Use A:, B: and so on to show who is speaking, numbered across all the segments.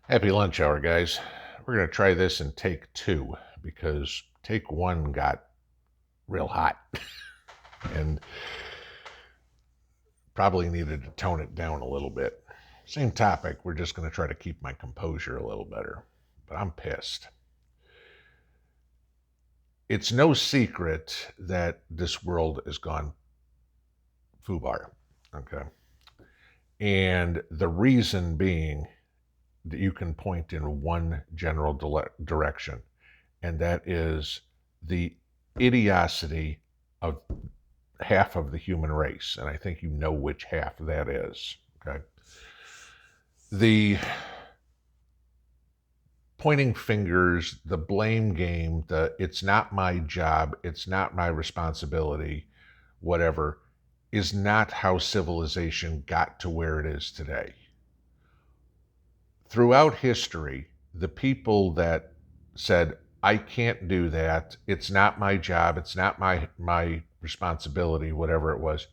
A: Happy lunch hour, guys. We're going to try this in take two because take one got real hot and probably needed to tone it down a little bit. Same topic. We're just going to try to keep my composure a little better. But I'm pissed. It's no secret that this world has gone foobar. Okay. And the reason being that you can point in one general direction, and that is the idiocy of half of the human race. And I think you know which half that is. Okay. The pointing fingers, the blame game, the it's not my job, it's not my responsibility, whatever, is not how civilization got to where it is today. Throughout history, the people that said, I can't do that, it's not my job, it's not my responsibility, whatever it was,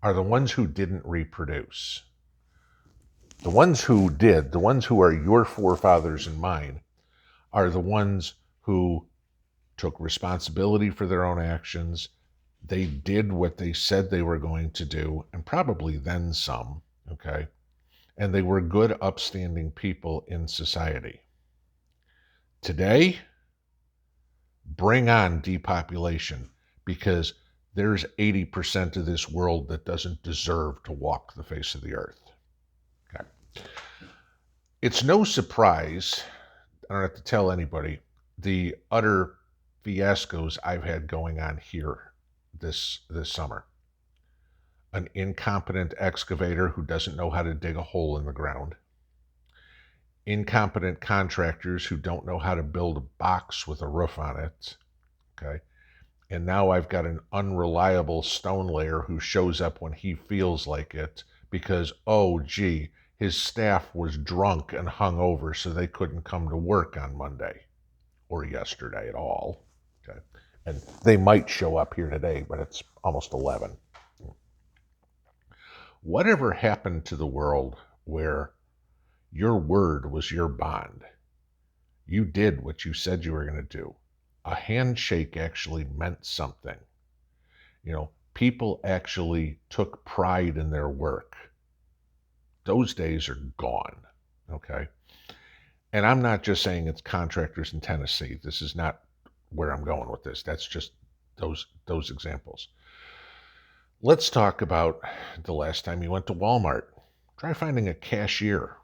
A: are the ones who didn't reproduce. The ones who did, the ones who are your forefathers and mine, are the ones who took responsibility for their own actions. They did what they said they were going to do, and probably then some, okay? And they were good, upstanding people in society. Today, bring on depopulation because there's 80% of this world that doesn't deserve to walk the face of the earth. Okay. It's no surprise, I don't have to tell anybody, the utter fiascos I've had going on here this summer. An incompetent excavator who doesn't know how to dig a hole in the ground. Incompetent contractors who don't know how to build a box with a roof on it. Okay. And now I've got an unreliable stone layer who shows up when he feels like it because, oh, gee, his staff was drunk and hungover, so they couldn't come to work on Monday or yesterday at all. Okay. And they might show up here today, but it's almost 11. Whatever happened to the world where your word was your bond? You did what you said you were going to do. A handshake actually meant something. People actually took pride in their work. Those days are gone. Okay. And I'm not just saying it's contractors in Tennessee. This is not where I'm going with this. That's just those examples. Let's talk about the last time you went to Walmart. Try finding a cashier.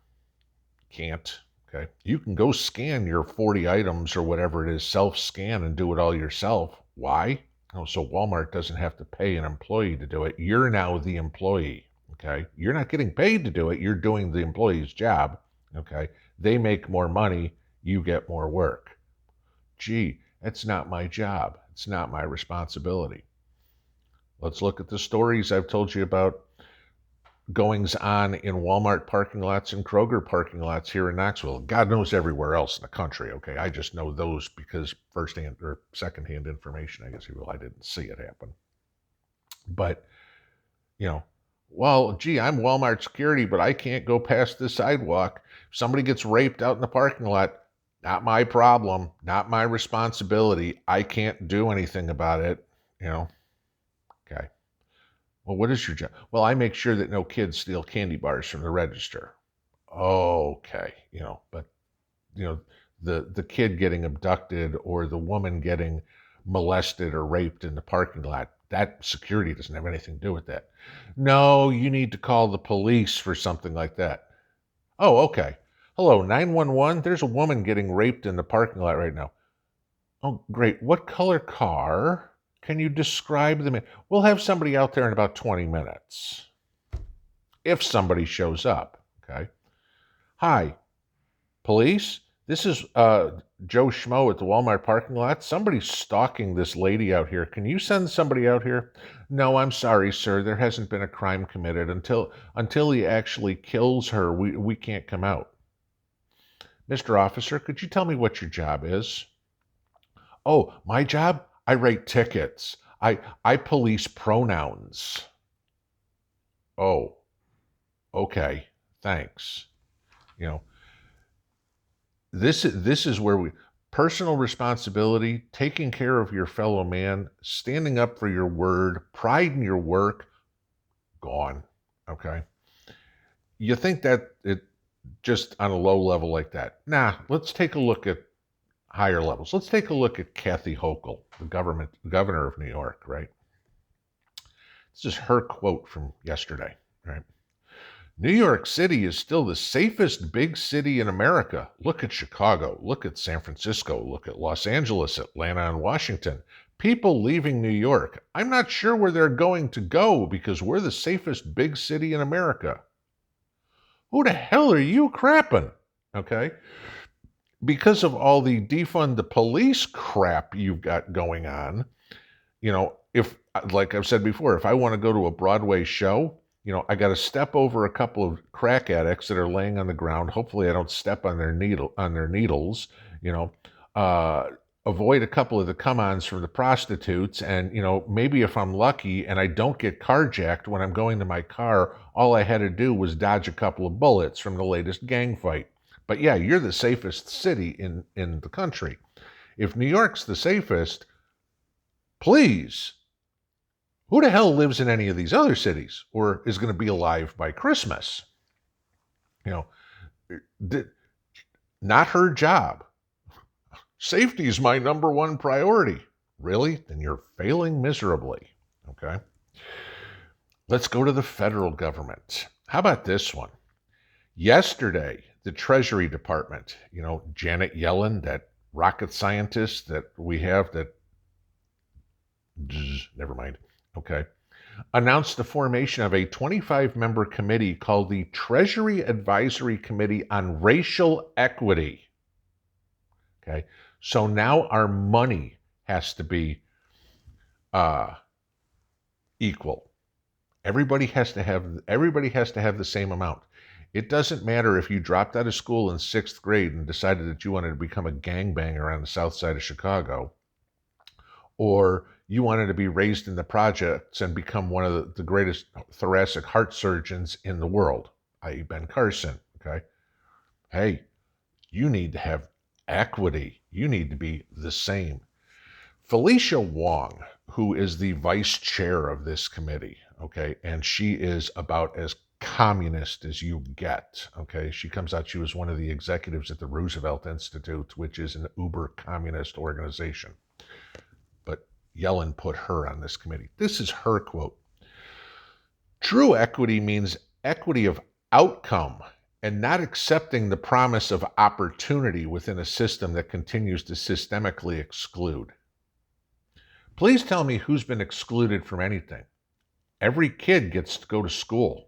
A: Can't. Okay. You can go scan your 40 items or whatever it is, self-scan and do it all yourself. Why? Oh, so Walmart doesn't have to pay an employee to do it. You're now the employee. Okay. You're not getting paid to do it. You're doing the employee's job. Okay. They make more money. You get more work. Gee, that's not my job. It's not my responsibility. Let's look at the stories I've told you about goings on in Walmart parking lots and Kroger parking lots here in Knoxville. God knows everywhere else in the country. Okay. I just know those because firsthand or secondhand information, I guess. Well, I didn't see it happen. But, you know, well, gee, I'm Walmart security, but I can't go past this sidewalk. If somebody gets raped out in the parking lot, not my problem, not my responsibility. I can't do anything about it, you know. Okay. Well, what is your job? Well, I make sure that no kids steal candy bars from the register. Okay, but you know, the kid getting abducted or the woman getting molested or raped in the parking lot, that security doesn't have anything to do with that. No, you need to call the police for something like that. Oh, okay. Hello, 911. There's a woman getting raped in the parking lot right now. Oh, great. What color car? Can you describe them? We'll have somebody out there in about 20 minutes. If somebody shows up, okay? Hi, police? This is Joe Schmo at the Walmart parking lot. Somebody's stalking this lady out here. Can you send somebody out here? No, I'm sorry, sir. There hasn't been a crime committed. Until he actually kills her, we can't come out. Mr. Officer, could you tell me what your job is? Oh, my job? I write tickets. I police pronouns. Oh, okay. Thanks. You know, this is where we personal responsibility, taking care of your fellow man, standing up for your word, pride in your work, gone. Okay. You think that it just on a low level like that? Nah, let's take a look at higher levels. Let's take a look at Kathy Hochul, the governor of New York, right? This is her quote from yesterday, right? New York City is still the safest big city in America. Look at Chicago. Look at San Francisco. Look at Los Angeles, Atlanta, and Washington. People leaving New York. I'm not sure where they're going to go because we're the safest big city in America. Who the hell are you crapping? Okay. Because of all the defund the police crap you've got going on, if, like I've said before, if I want to go to a Broadway show, I got to step over a couple of crack addicts that are laying on the ground. Hopefully, I don't step on their needles. You know, uh, avoid a couple of the come-ons from the prostitutes, and maybe if I'm lucky and I don't get carjacked when I'm going to my car, all I had to do was dodge a couple of bullets from the latest gang fight. But yeah, you're the safest city in the country. If New York's the safest, please, who the hell lives in any of these other cities or is going to be alive by Christmas? You know, not her job. Safety is my number one priority. Really? Then you're failing miserably. Okay. Let's go to the federal government. How about this one? Yesterday, the Treasury Department, Janet Yellen, that rocket scientist that we have that, never mind, okay, announced the formation of a 25-member committee called the Treasury Advisory Committee on Racial Equity. Okay, so now our money has to be equal. Everybody has to have the same amount. It doesn't matter if you dropped out of school in 6th grade and decided that you wanted to become a gangbanger on the south side of Chicago, or you wanted to be raised in the projects and become one of the greatest thoracic heart surgeons in the world, i.e. Ben Carson, okay? Hey, you need to have equity. You need to be the same. Felicia Wong, who is the vice chair of this committee, okay, and she is about as communist as you get, okay? She comes out, she was one of the executives at the Roosevelt Institute, which is an uber communist organization. But Yellen put her on this committee. This is her quote. True equity means equity of outcome and not accepting the promise of opportunity within a system that continues to systemically exclude. Please tell me who's been excluded from anything. Every kid gets to go to school.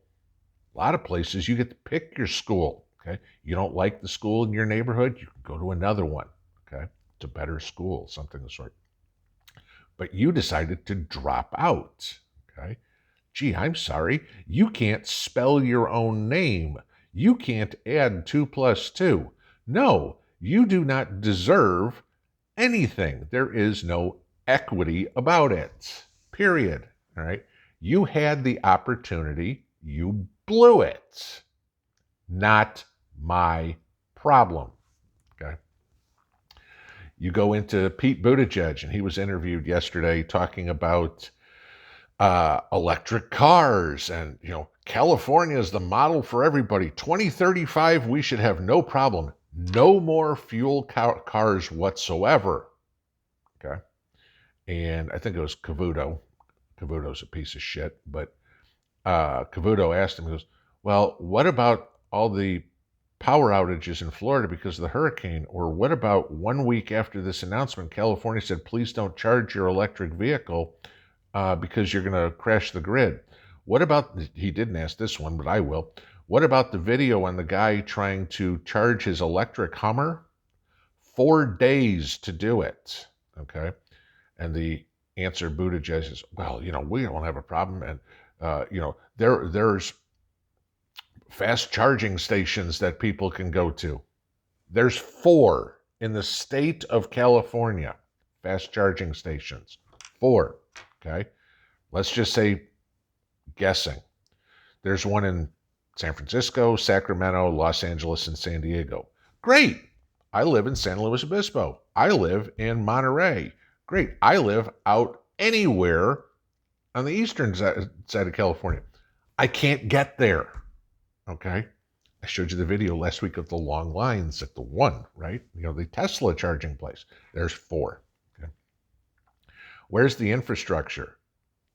A: A lot of places you get to pick your school, okay? You don't like the school in your neighborhood, you can go to another one, okay? It's a better school, something of the sort. But you decided to drop out, okay? Gee, I'm sorry, you can't spell your own name. You can't add 2 plus 2. No, you do not deserve anything. There is no equity about it, period, all right? You had the opportunity, you blew it. Not my problem, okay? You go into Pete Buttigieg, and he was interviewed yesterday talking about electric cars, and California is the model for everybody. 2035, we should have no problem. No more fuel cars whatsoever. Okay, and I think it was Cavuto. Cavuto's a piece of shit, but Cavuto asked him, he goes, "Well, what about all the power outages in Florida because of the hurricane? Or what about 1 week after this announcement, California said, please don't charge your electric vehicle because you're going to crash the grid. What about," he didn't ask this one, but I will, "what about the video on the guy trying to charge his electric Hummer? 4 days to do it." Okay. And the answer Buttigieg is, "Well, we don't have a problem. And, there's fast charging stations that people can go to. There's 4 in the state of California, fast charging stations. 4, okay? Let's just say, guessing. There's one in San Francisco, Sacramento, Los Angeles, and San Diego. Great. I live in San Luis Obispo. I live in Monterey. Great. I live out anywhere on the eastern side of California. I can't get there. Okay. I showed you the video last week of the long lines at the one, right? The Tesla charging place. There's 4. Okay. Where's the infrastructure?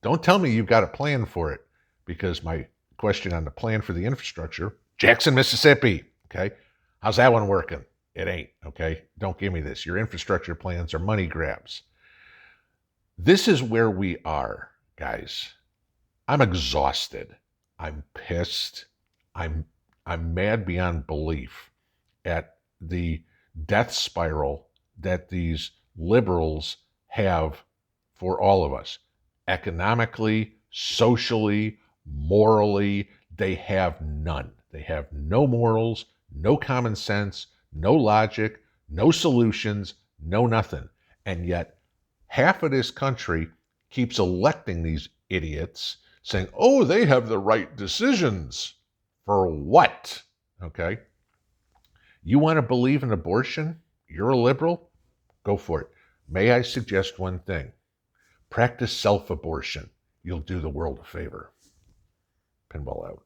A: Don't tell me you've got a plan for it, because my question on the plan for the infrastructure, Jackson, Mississippi. Okay. How's that one working? It ain't. Okay. Don't give me this. Your infrastructure plans are money grabs. This is where we are, guys. I'm exhausted. I'm pissed. I'm mad beyond belief at the death spiral that these liberals have for all of us. Economically, socially, morally, they have none. They have no morals, no common sense, no logic, no solutions, no nothing. And yet, half of this country keeps electing these idiots, saying, oh, they have the right decisions. For what? Okay. You want to believe in abortion? You're a liberal? Go for it. May I suggest one thing? Practice self-abortion. You'll do the world a favor. Pinball out.